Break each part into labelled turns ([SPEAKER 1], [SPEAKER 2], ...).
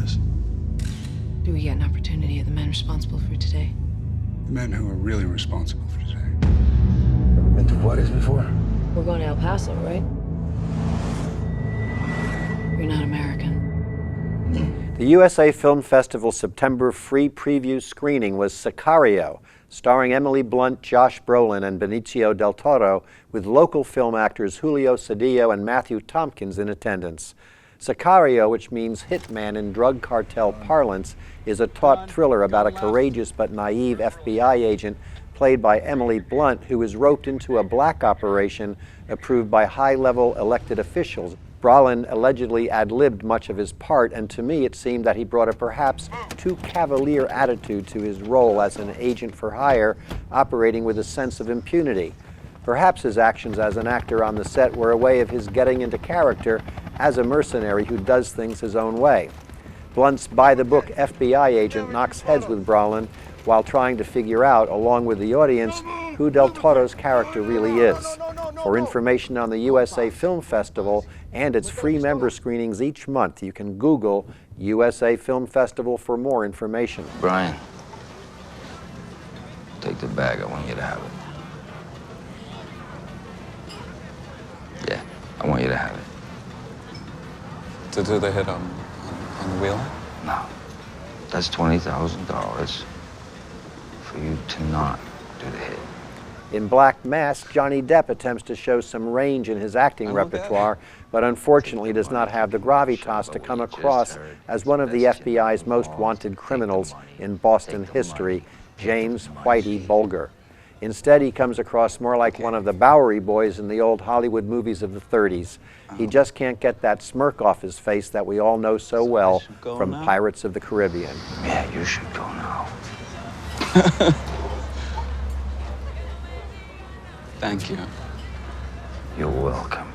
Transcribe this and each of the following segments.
[SPEAKER 1] this.
[SPEAKER 2] Do we get an opportunity at the men responsible for today?
[SPEAKER 1] The men who are really responsible for today.
[SPEAKER 3] Ever been to Juarez before?
[SPEAKER 2] We're going to El Paso, right? You're not American.
[SPEAKER 4] The USA Film Festival September free preview screening was Sicario, starring Emily Blunt, Josh Brolin, and Benicio del Toro, with local film actors Julio Cedillo and Matthew Tompkins in attendance. Sicario, which means hitman in drug cartel parlance, is a taut thriller about a courageous but naive FBI agent played by Emily Blunt, who is roped into a black operation approved by high-level elected officials. Brolin allegedly ad-libbed much of his part, and to me it seemed that he brought a perhaps too cavalier attitude to his role as an agent for hire, operating with a sense of impunity. Perhaps his actions as an actor on the set were a way of his getting into character as a mercenary who does things his own way. Blunt's by-the-book FBI agent knocks heads with Brolin while trying to figure out, along with the audience, who Del Toro's character really is. For information on the USA Film Festival and its free member screenings each month, you can Google USA Film Festival for more information.
[SPEAKER 3] Brian, take the bag. I want you to have it. Yeah, I want you to have it.
[SPEAKER 1] To do the hit on the wheel?
[SPEAKER 3] No. That's $20,000 for you to not do the hit.
[SPEAKER 4] In Black Mask, Johnny Depp attempts to show some range in his acting repertoire, but unfortunately does not have the gravitas to come across as one of the FBI's most wanted criminals in Boston history, James Whitey Bulger. Instead, he comes across more like one of the Bowery boys in the old Hollywood movies of the 30s. He just can't get that smirk off his face that we all know so well from Pirates of the Caribbean.
[SPEAKER 3] Yeah, you should go now.
[SPEAKER 1] Thank you.
[SPEAKER 3] You're welcome.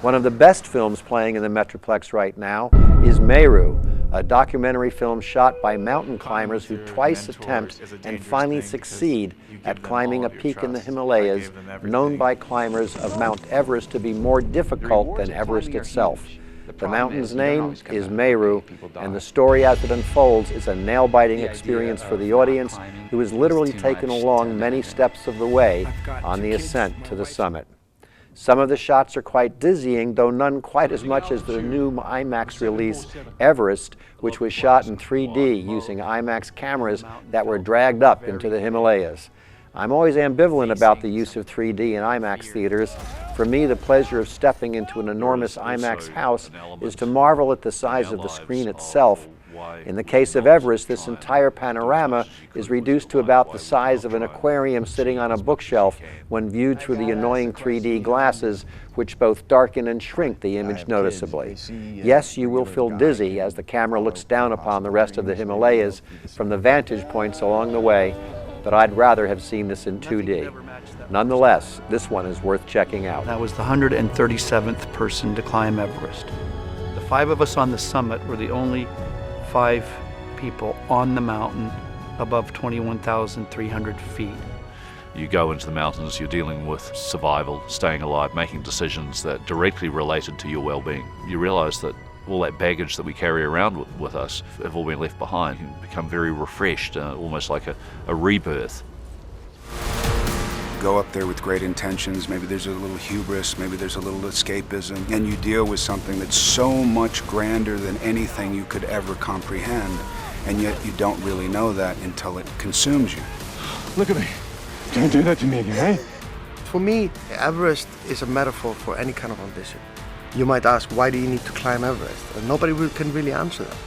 [SPEAKER 4] One of the best films playing in the Metroplex right now is Meru, a documentary film shot by mountain climbers who twice attempt and finally succeed at climbing a peak in the Himalayas, known by climbers of Mount Everest to be more difficult than Everest itself. The mountain's name is Meru, and the story as it unfolds is a nail-biting experience for the audience, who is literally taken along many steps of the way on the ascent to the summit. Some of the shots are quite dizzying, though none quite as much as the new IMAX release, Everest, which was shot in 3D using IMAX cameras that were dragged up into the Himalayas. I'm always ambivalent about the use of 3D in IMAX theaters. For me, the pleasure of stepping into an enormous IMAX house is to marvel at the size of the screen itself. In the case of Everest, this entire panorama is reduced to about the size of an aquarium sitting on a bookshelf when viewed through the annoying 3D glasses, which both darken and shrink the image noticeably. Yes, you will feel dizzy as the camera looks down upon the rest of the Himalayas from the vantage points along the way, but I'd rather have seen this in 2D. Nonetheless, this one is worth checking out.
[SPEAKER 5] I was the 137th person to climb Everest. The 5 of us on the summit were the only 5 people on the mountain above 21,300 feet.
[SPEAKER 6] You go into the mountains, you're dealing with survival, staying alive, making decisions that directly related to your well-being. You realize that all that baggage that we carry around with us have all been left behind. You become very refreshed, almost like a rebirth.
[SPEAKER 1] Go up there with great intentions, maybe there's a little hubris, maybe there's a little escapism, and you deal with something that's so much grander than anything you could ever comprehend, and yet you don't really know that until it consumes you.
[SPEAKER 7] Look at me. Don't do that to me again, eh?
[SPEAKER 8] For me, Everest is a metaphor for any kind of ambition. You might ask, why do you need to climb Everest? And nobody can really answer that.